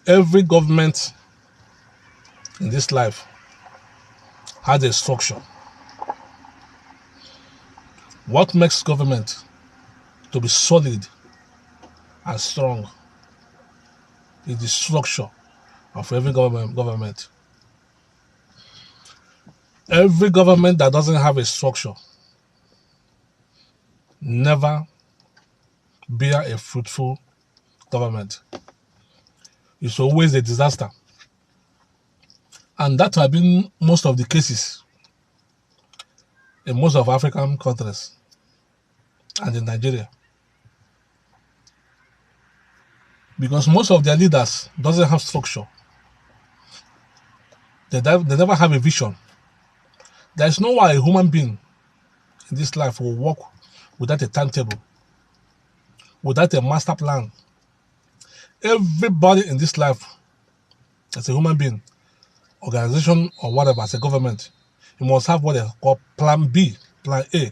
Every government in this life has a structure. What makes government to be solid and strong is the structure of every government. Every government that doesn't have a structure never be a fruitful government. It's always a disaster. And that has been most of the cases in most of African countries and in Nigeria. Because most of their leaders doesn't have structure. They never have a vision. There is no way a human being in this life will work without a timetable, without a master plan. Everybody in this life, as a human being, organization or whatever, as a government, you must have what they call plan B, plan A.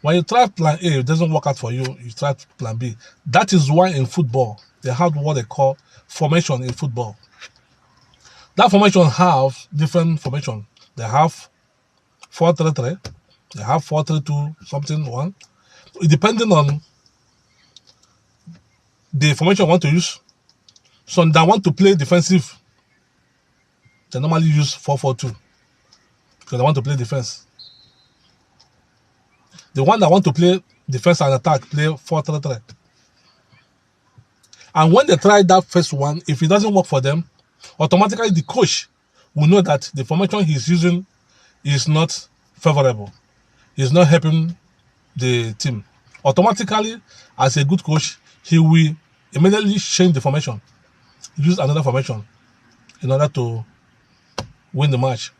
When you try plan A, it doesn't work out for you, you try plan B. That is why in football, they have what they call formation in football. That formation have different formation. They have 4-3-3, they have 4-3-2, something one. Depending on the formation you want to use. Some that want to play defensive, they normally use 4-4-2 because they want to play defense. The one that want to play defense and attack play 4-3-3. And when they try that first one, if it doesn't work for them, automatically the coach will know that the formation he's using is not favorable. It's not helping the team. Automatically, as a good coach, he will immediately change the formation, use another formation in order to win the match.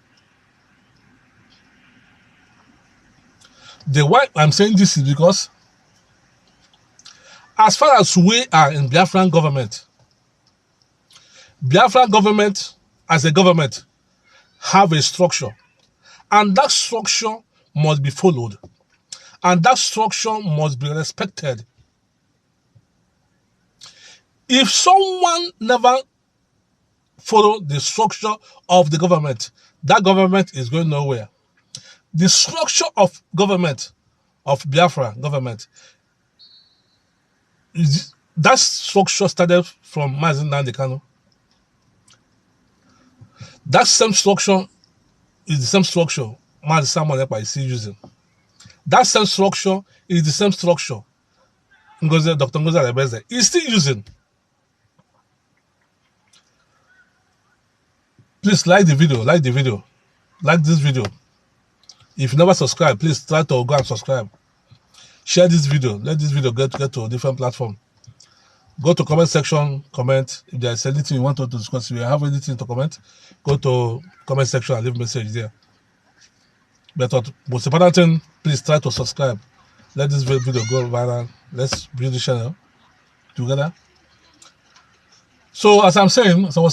The why I'm saying this is because as far as we are in Biafran government as a government have a structure, and that structure must be followed, and that structure must be respected. If someone never follow the structure of the government, that government is going nowhere. The structure of government, of Biafra government, that structure started from Mazi Nnamdi Kanu. That same structure is the same structure Mazi Samuel Ekpa is still using. That same structure is the same structure Dr. Ngozi Aribeze is still using. Please like the video, like this video. If you never subscribe, please try to go and subscribe. Share this video. Let this video get to a different platform. Go to comment section, comment. If there is anything you want to discuss, if you have anything to comment, go to comment section and leave a message there. But most important thing, please try to subscribe. Let this video go viral. Let's build the channel together. So as I was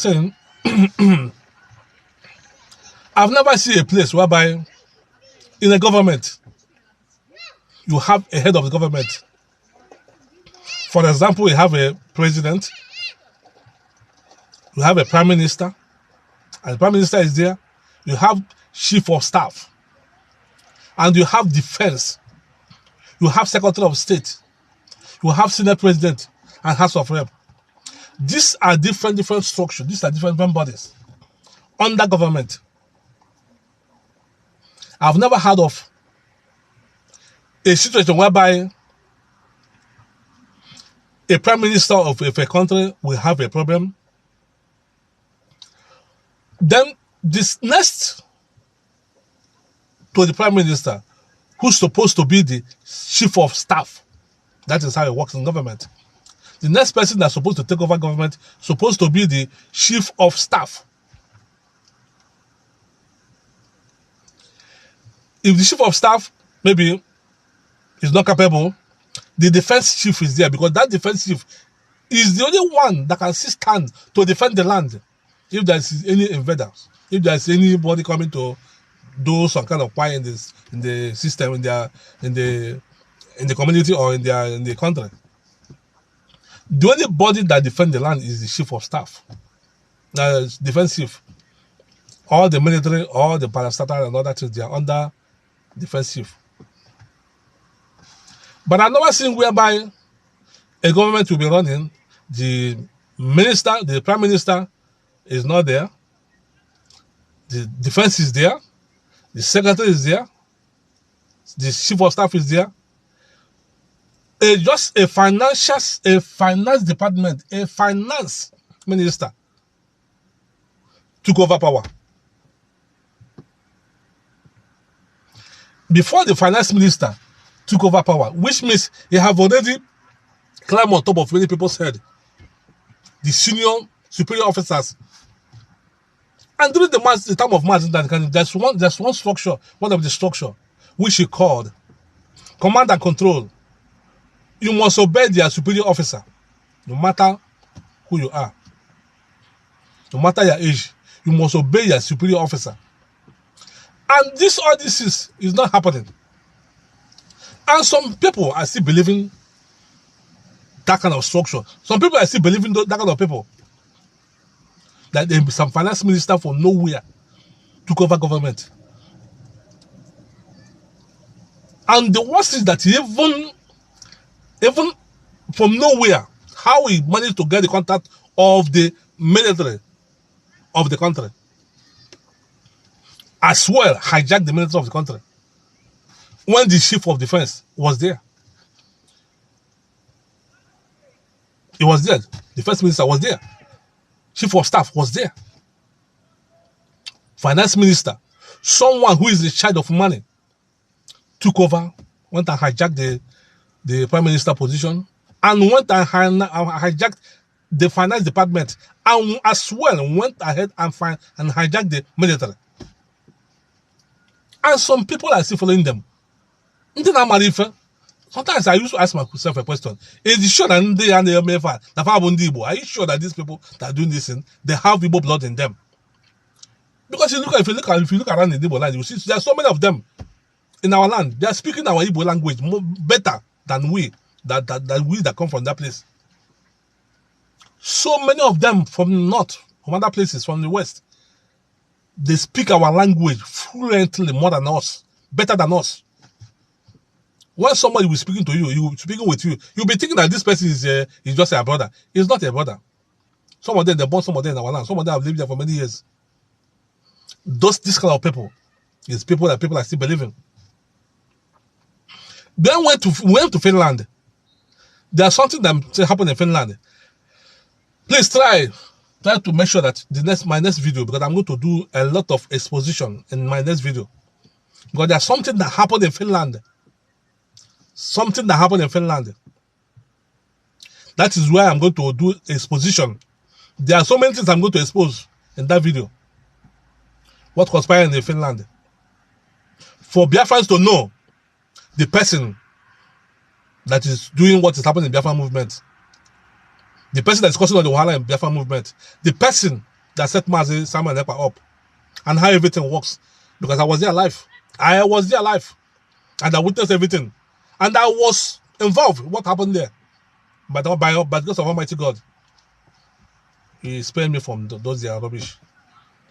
saying, I've never seen a place whereby in a government you have a head of the government. For example, you have a president, you have a prime minister, and the prime minister is there. You have chief of staff, and you have defense. You have secretary of state. You have senate president and house of rep. These are different structures. These are different bodies under government. I've never heard of a situation whereby a prime minister of a country will have a problem. Then this next to the prime minister, who's supposed to be the chief of staff. That is how it works in government. The next person that's supposed to take over government supposed to be the chief of staff. If the chief of staff maybe is not capable, the defense chief is there, because that defense chief is the only one that can stand to defend the land. If there is any invaders, if there is anybody coming to do some kind of crime in the system, in the community or in the country. The only body that defends the land is the chief of staff. Defense chief. All the military, all the parastatal and other things, they are under defense chief. But I've never seen whereby a government will be running, the minister, the prime minister is not there, the defense is there, the secretary is there, the chief of staff is there. Just a finance department, a finance minister took over power. Before the finance minister took over power, which means he have already climbed on top of many people's head, the senior superior officers. And during the time of Martin, there's one structure, one of the structure, which he called command and control. You must obey their superior officer, no matter who you are, no matter your age. You must obey your superior officer. And all this is not happening. And some people are still believing that kind of structure. Some people are still believing that kind of people. That some finance minister from nowhere took over government. And the worst is that even from nowhere, how he managed to get the contact of the military of the country, as well hijack the military of the country, when the chief of defense was there. He was there. The first minister was there. Chief of staff was there. Finance minister, someone who is in charge of money, took over, went and hijacked the prime minister position, and went and hijacked the finance department, and as well went ahead and hijacked the military. And some people are still following them. Sometimes I used to ask myself a question: is it sure that are you sure that these people that are doing this thing, they have Igbo blood in them? Because if you look around the Igbo land, you see there are so many of them in our land. They are speaking our Igbo language better than we that come from that place. So many of them from north, from other places, from the west, they speak our language fluently more than us, better than us. When somebody will speaking to you, speaking with you, you'll be thinking that this person is just a brother. He's not a brother. Some of them, they born some of them in our land. Some of them have lived there for many years. This kind of people is people that people are still believing. Then we went to Finland. There's something that happened in Finland. Please try to make sure that my next video, because I'm going to do a lot of exposition in my next video. Because there's something that happened in Finland. Something that happened in Finland. That is why I'm going to do exposition. There are so many things I'm going to expose in that video. What conspired in Finland. For Biafrans to know the person that is doing what is happening in the Biafran movement. The person that is causing all the wahala in the Biafran movement. The person that set Mazi Samuel Ekpa up. And how everything works. Because I was there live. I was there live. And I witnessed everything. And I was involved in what happened there. But because of Almighty God, He spared me from those their rubbish.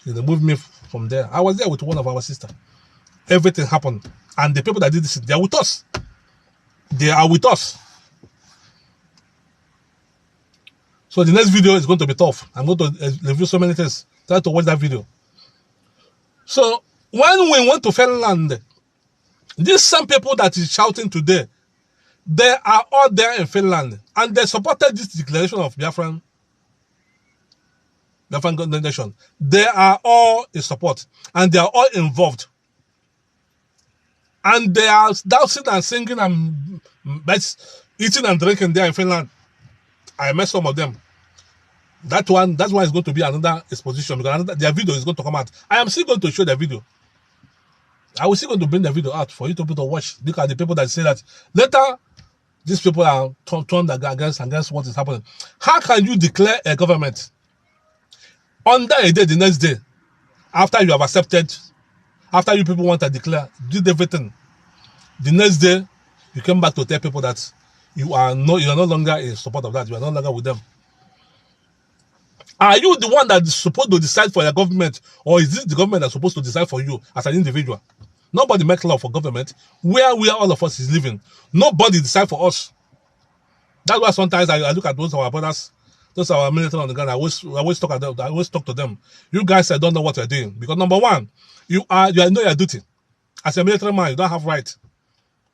He removed me from there. I was there with one of our sisters. Everything happened. And the people that did this, they are with us. They are with us. So the next video is going to be tough. I'm going to review so many things. Try to watch that video. So when we went to Finland, these some people that is shouting today, they are all there in Finland, and they supported this declaration of Biafran nation. They are all in support, and they are all involved, and they are dancing and singing and eating and drinking there in Finland. I met some of them. That's one is going to be another exposition, because their video is going to come out. I am still going to show their video. I was still going to bring the video out for you to be able to watch. Look at the people that say that later these people are turned against what is happening. How can you declare a government under a day, the next day, after you have accepted, after you people want to declare, did everything, the next day you came back to tell people that you are no longer in support of that. You are no longer with them. Are you the one that is supposed to decide for your government, or is this the government that's supposed to decide for you as an individual? Nobody makes law for government. Where all of us is living, nobody decide for us. That's why sometimes I look at those our brothers, those our military on the ground. I always talk at them. I always talk to them. You guys, I don't know what you're doing, because number one, you know your duty. As a military man, you don't have right.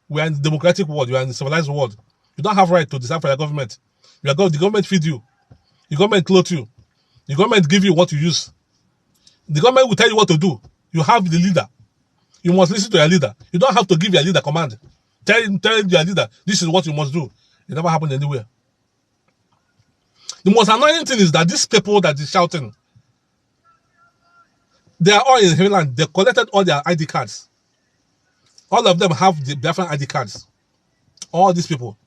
We are in the democratic world. You are in the civilized world. You don't have right to decide for your government. The government feed you. The government clothe you. The government give you what you use. The government will tell you what to do. You have the leader. You must listen to your leader. You don't have to give your leader command. Tell your leader, this is what you must do. It never happened anywhere. The most annoying thing is that these people that is shouting, they are all in Finland. They collected all their ID cards. All of them have the different ID cards. All these people.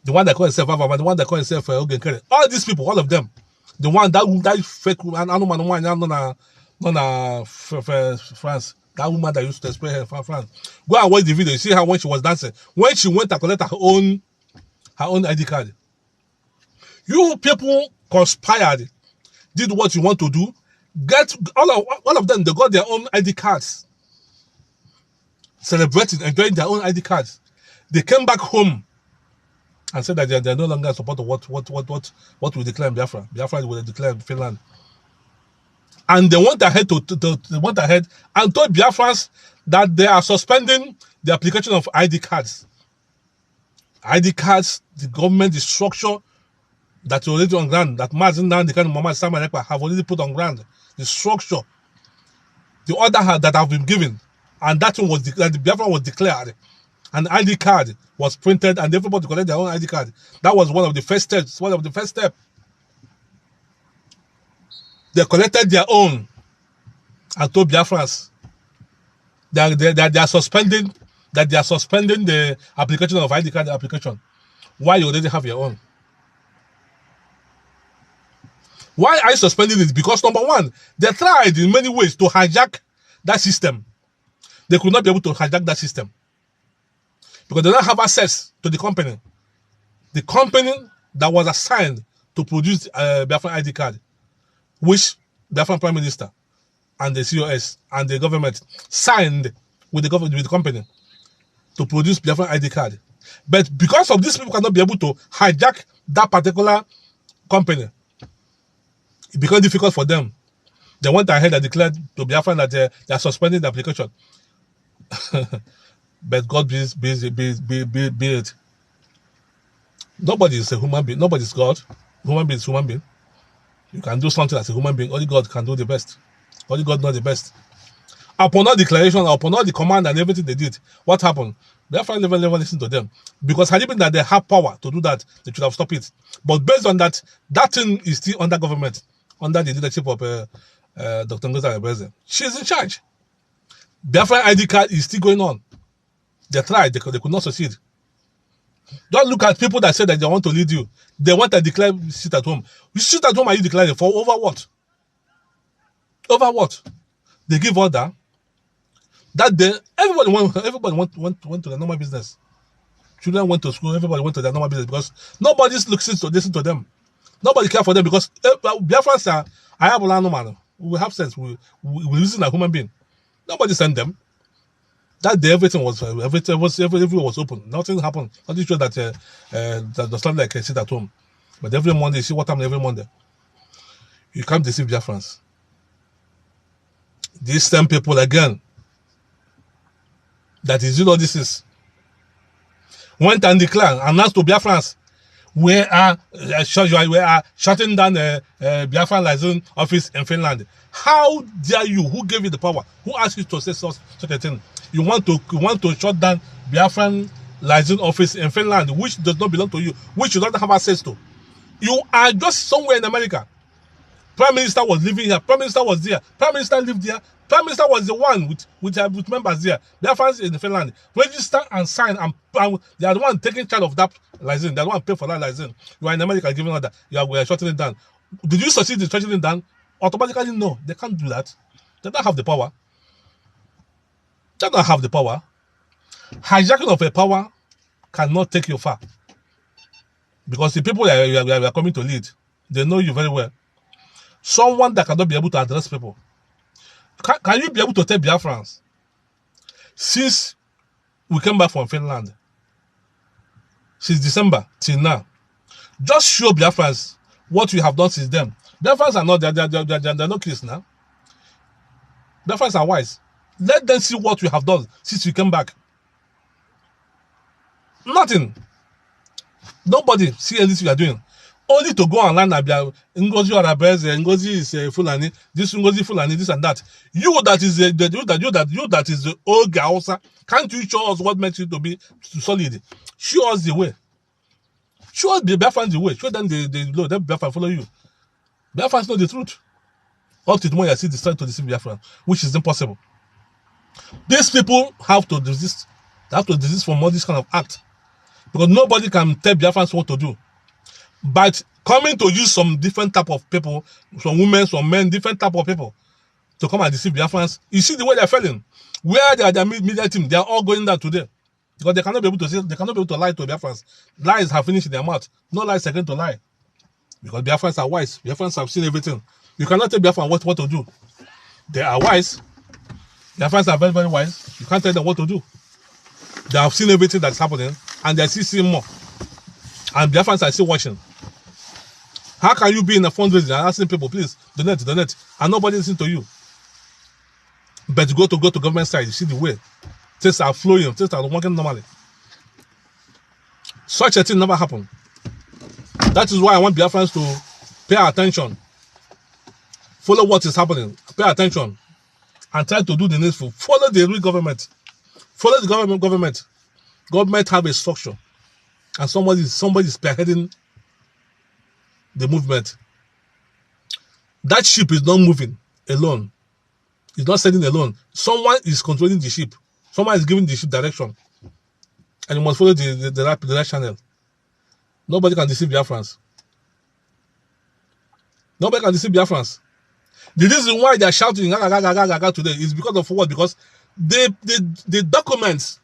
The one that call himself Avama, the one that call himself Ogenkere. All these people, all of them. The one that fake woman, France. That woman that used to explain her from France. Go and watch the video. You see how when she was dancing, when she went to collect her own ID card. You people conspired, did what you want to do. Get all of them. They got their own ID cards. Celebrating, enjoying their own ID cards. They came back home and said that they are no longer in support of what we declare in Biafra. Biafra will declare in Finland. And they went ahead and told Biafrans that they are suspending the application of ID cards. ID cards, the government, the structure that already on ground, that Mazin and the kind of Mama Sama have already put on ground, the structure, the order that have been given, and that one was that the Biafra was declared, and ID card was printed, and everybody collected their own ID card. That was one of the first steps. They collected their own and told Biafrans that they are suspending the application of ID card application. Why you already have your own? Why are you suspending it? Because number one, they tried in many ways to hijack that system. They could not be able to hijack that system because they don't have access to the company. The company that was assigned to produce Biafran ID card, which Biafran Prime Minister and the COS and the government signed with the company to produce Biafran ID card. But because of these people cannot be able to hijack that particular company, it became difficult for them. They went ahead and declared to Biafran that they are suspending the application. But God be it. Nobody is a human being. Nobody is God. Human being is human being. You can do something as a human being. Only God can do the best. Only God knows the best. Upon all declaration, upon all the command and everything they did, what happened? Biafra never listened to them. Because had it been that they have power to do that, they should have stopped it. But based on that, that thing is still under government, under the leadership of Dr. Ngozi Okonjo-Iweala. She's in charge. Biafra ID card is still going on. They tried, they could not succeed. Don't look at people that say that they want to lead you. They want to declare sit at home. Which sit at home are you declaring for? Over what? Over what? They give order. That day, everybody went to their normal business. Children went to school. Everybody went to their normal business because nobody listen to them. Nobody care for them because Biafrans are Ayabula man. We have sense. We listen like human being. Nobody sent them. That day, everything was open. Nothing happened. Nothing showed that the stuff like sit at home. But every Monday, see what happened every Monday. You can't deceive Biafrans. These same people again. That is, you know, this is went and declared, announced to Biafrans, we are shutting down the Biafran license office in Finland. How dare you? Who gave you the power? Who asked you to say such a thing? You want to shut down Biafran license office in Finland, which does not belong to you, which you don't have access to. You are just somewhere in America. Prime Minister was living here. Prime Minister was there. Prime Minister lived there. Prime Minister was the one with members there. Biafrans in Finland register and sign, and they are the one taking charge of that license. They are the one paying for that license. You are in America giving order. We are shutting it down. Did you succeed in shutting it down? Automatically, no. They can't do that. They don't have the power. They don't have the power. Hijacking of a power cannot take you far. Because the people that you are coming to lead, they know you very well. Someone that cannot be able to address people. Can you be able to tell Biafrans, since we came back from Finland, since December till now, just show Biafrans what you have done since then. Biafrans are not, they're not kids now. Biafrans are wise. Let them see what you have done since you came back. Nothing. Nobody see anything you are doing. Only to go online and be Ngozi Arabez, Ngozi is Fulani, this Ngozi Fulani, this and that. You that is the old Gausa. Can't you show us what makes you to be solid? Show us the way. Show us the Biafran the way. Show them the law. Then Biafran follow you. Biafrans know the truth. Up to the moment you see the strength to deceive Biafran, which is impossible. These people have to desist. They have to desist from all this kind of act. Because nobody can tell Biafrans what to do. But coming to use some different type of people, some women, some men, different type of people to come and deceive Biafrans, you see the way they're failing. Where they are their media team, they are all going there today. Because they cannot be able to say, they cannot be able to lie to Biafrans. Lies have finished in their mouth. No lies again to lie. Because Biafrans are wise. Biafrans have seen everything. You cannot tell Biafrans what to do. They are wise. Biafrans are very, very wise. You can't tell them what to do. They have seen everything that's happening and they're still seeing more. And Biafrans are still watching. How can you be in a fundraiser and asking people, please, donate, and nobody listens to you? But go to government side, you see the way. Things are flowing, things are working normally. Such a thing never happened. That is why I want Biafrans to pay attention. Follow what is happening. Pay attention. And try to do the needful. Follow the real government. Follow the government. Government have a structure. And somebody is spearheading the movement. That ship is not moving alone. It's not sailing alone. Someone is controlling the ship. Someone is giving the ship direction. And you must follow the right channel. Nobody can deceive Biafrans. Nobody can deceive Biafrans. The reason why they are shouting today is because of what? Because the documents,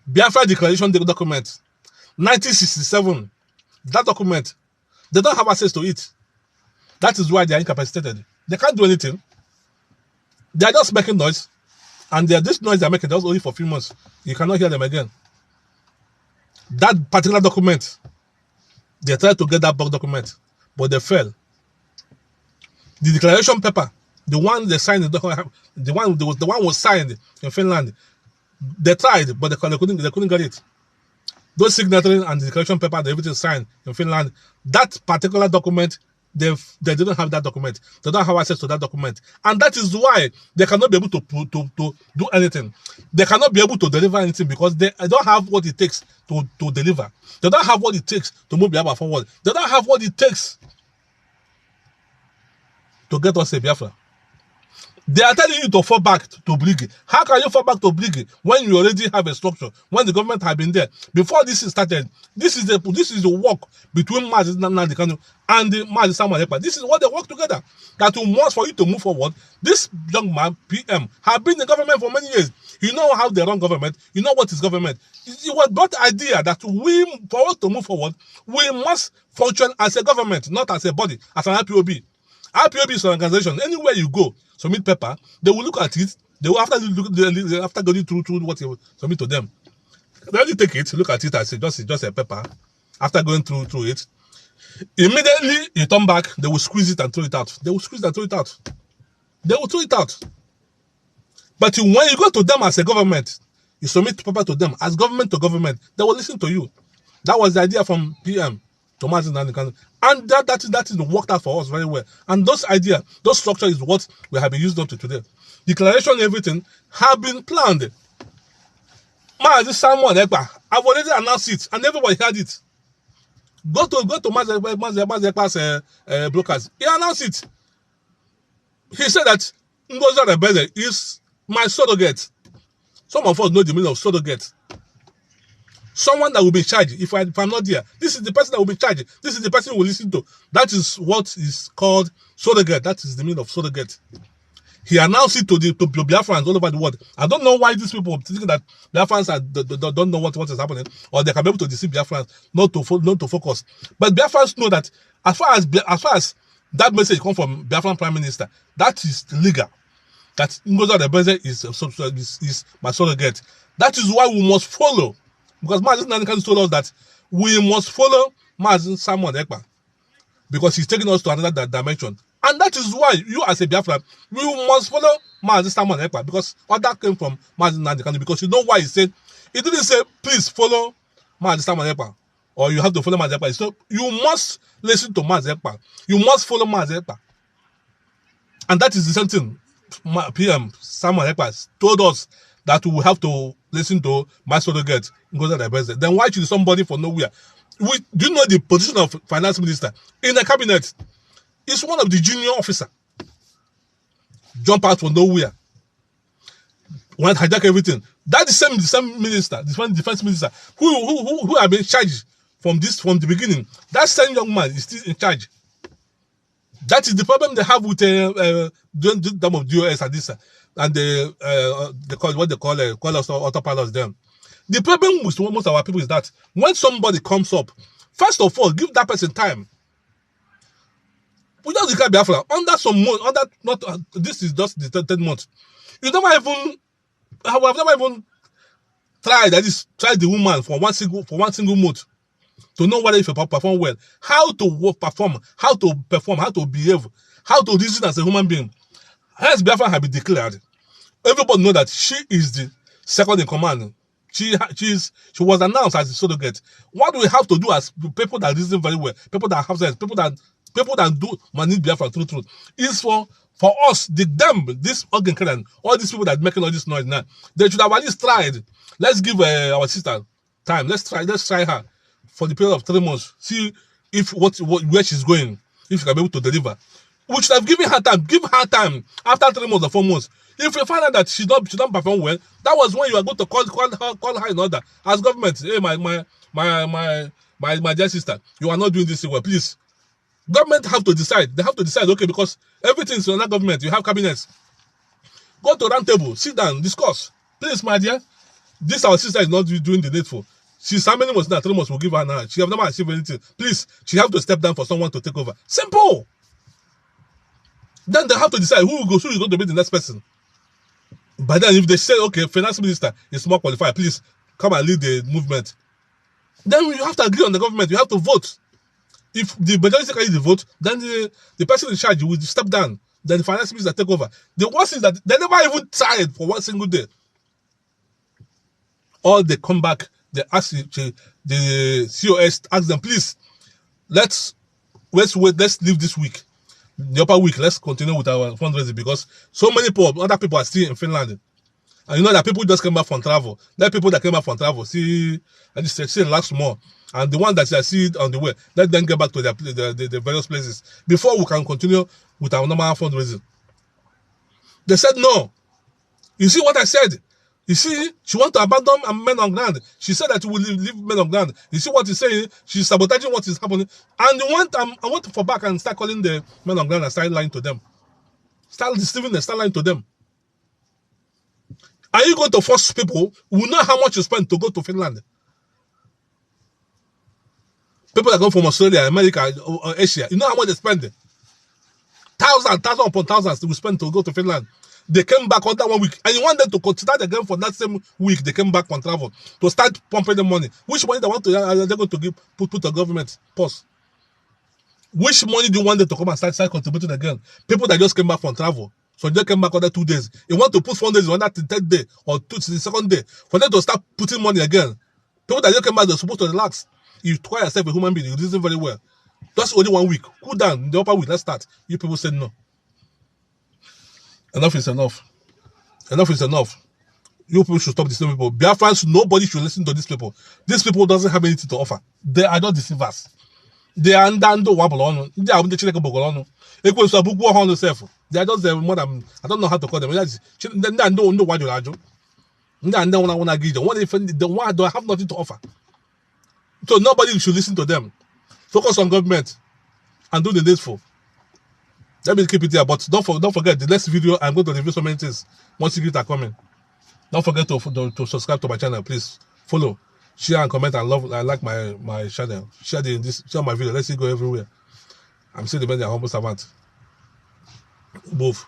Biafra Declaration document, 1967, that document, they don't have access to it. That is why they are incapacitated. They can't do anything. They are just making noise. And this noise they are making just only for a few months. You cannot hear them again. That particular document, they tried to get that bulk document, but they failed. The declaration paper, the one they signed, the one was signed in Finland. They tried, but they couldn't get it. Those signatories and the declaration paper, everything signed in Finland. That particular document, they didn't have that document. They don't have access to that document, and that is why they cannot be able to do anything. They cannot be able to deliver anything because they don't have what it takes to deliver. They don't have what it takes to move Biafra forward. They don't have what it takes to get us a Biafra. They are telling you to fall back to Brigi. How can you fall back to Brigi when you already have a structure? When the government has been there before this started? This is the work between Mazi Nnamdi Kanu and the Mazi Samuel Ekpa. This is what they work together. That will want for you to move forward. This young man, PM, has been in government for many years. You know how they run government. You know what is government. It was not the idea that for us to move forward, we must function as a government, not as a body, as an IPOB. IPOB is an organization. Anywhere you go, submit paper, they will look at it. They will after going through what you submit to them. They only take it, look at it as just a paper. After going through it, immediately you turn back. They will squeeze it and throw it out. They will squeeze and throw it out. They will throw it out. But when you go to them as a government, you submit paper to them as government to government. They will listen to you. That was the idea from PM. And that is worked out for us very well. And those ideas, those structure is what we have been used up to today. Declaration, everything have been planned. Mazi Samuel Ekpa, I've already announced it, and everybody heard it. Go to Mazi Ekpa's brokers. He announced it. He said that Ngozi Rebele is my surrogate. Some of us know the meaning of surrogate. Someone that will be charged if I'm not there. This is the person that will be charged. This is the person who will listen to. That is what is called surrogate. That is the meaning of surrogate. He announced it to Biafrans all over the world. I don't know why these people thinking that Biafrans don't know what is happening, or they can be able to deceive Biafrans not to focus. But Biafrans know that as far as that message comes from Biafran Prime Minister, that is legal. That Ngozi Adebeze is my surrogate. That is why we must follow, because Mazi Nnamdi told us that we must follow Mazi Simon Ekpa, because he's taking us to another dimension. And that is why you as a Biafran, we must follow Mazi Simon Ekpa, because all that came from Mazi Nnamdi, because you know why he said, he didn't say, please follow Mazi Simon Ekpa, or you have to follow Mazi Ekpa. So you must listen to Mazi Ekpa. You must follow Mazi Ekpa. And that is the same thing PM Simon Ekpa told us, that we have to listen to my surrogate, Ngozi Adebeze. Then why should somebody from nowhere? Do you know the position of finance minister in the cabinet? Is one of the junior officer. Jump out from nowhere. Want to hijack everything. That's the same minister, the defense minister, who have been charged from the beginning. That same young man is still in charge. That is the problem they have with the of DOS and this, and they call what they call us autopilots them. The problem with most of our people is that when somebody comes up, first of all, give that person time. We just declare Biafra under some month, this is just the third month. You never even, I have never even tried the woman for one single month to know whether if you perform well, how to perform, how to behave, how to reason as a human being. Hence, Biafra has been declared. Everybody know that she is the second in command. She was announced as the surrogate. What do we have to do as people that reason very well, people that have sense, people that do manage Biafra through is for us, this organ Karen, all these people that are making all this noise now, they should have at least tried. Let's give our sister time. Let's try her for the period of 3 months. See if where she's going, if she can be able to deliver. We should have given her time. Give her time after 3 months or 4 months. If you find out that she don't perform well, that was when you are going to call her in order as government. Hey, my dear sister, you are not doing this well. Please, government have to decide. They have to decide. Okay, because everything is under government. You have cabinets. Go to round table, sit down, discuss. Please, my dear, this our sister is not doing the needful. She's how many months now? 3 months will give her now. She have never achieved anything. Please, she have to step down for someone to take over. Simple. Then they have to decide who is going to be the next person. But then if they say, okay, finance minister is more qualified, please come and lead the movement. Then you have to agree on the government. You have to vote. If the majority carries the vote, then the person in charge will step down. Then the finance minister take over. The worst is that they never even tried for one single day. Or they come back, they ask the COS, ask them, please, let's leave this week. The upper week, let's continue with our fundraising, because so many other people are still in Finland. And you know that people just came back from travel. Let people that came back from travel see relax more. And the one that I see on the way, let them get back to their various places before we can continue with our normal fundraising. They said no. You see what I said? You see, she wants to abandon men on ground. She said that she will leave men on ground. You see what he's saying? She's sabotaging what is happening. And I want to fall back and start calling the men on ground and start lying to them. Start deceiving them, start lying to them. Are you going to force people who know how much you spend to go to Finland? People that come from Australia, America, or Asia, you know how much they spend? Thousands upon thousands they will spend to go to Finland. They came back under 1 week, and you want them to start again for that same week. They came back on travel to start pumping the money. Which money they want to? Are they going to give put the government pause? Which money do you want them to come and start contributing again? People that just came back from travel, so they came back under 2 days. You want to put fundraising on that 3rd day or the 2nd day for them to start putting money again. People that just came back, they're supposed to relax. You call yourself a human being. You reason very well. That's only 1 week. Cool down. In the upper week, let's start. You people said no. Enough is enough. Enough is enough. You people should stop deceiving people. Biafrans, nobody should listen to these people. These people doesn't have anything to offer. They are not deceivers. They are under wabble. They are the children of equal to book 100 self. They are just more than, I don't know how to call them. Then they don't know what you are doing. Then they want to give them. What if the one don't have nothing to offer? So nobody should listen to them. Focus on government and do the needful. Let me keep it here, but don't forget the next video. I'm going to review so many things. More secrets are coming. Don't forget to subscribe to my channel, please. Follow, share, and comment, and love. I like my channel. Share my video. Let's see go everywhere. I'm still the humble servant. Both.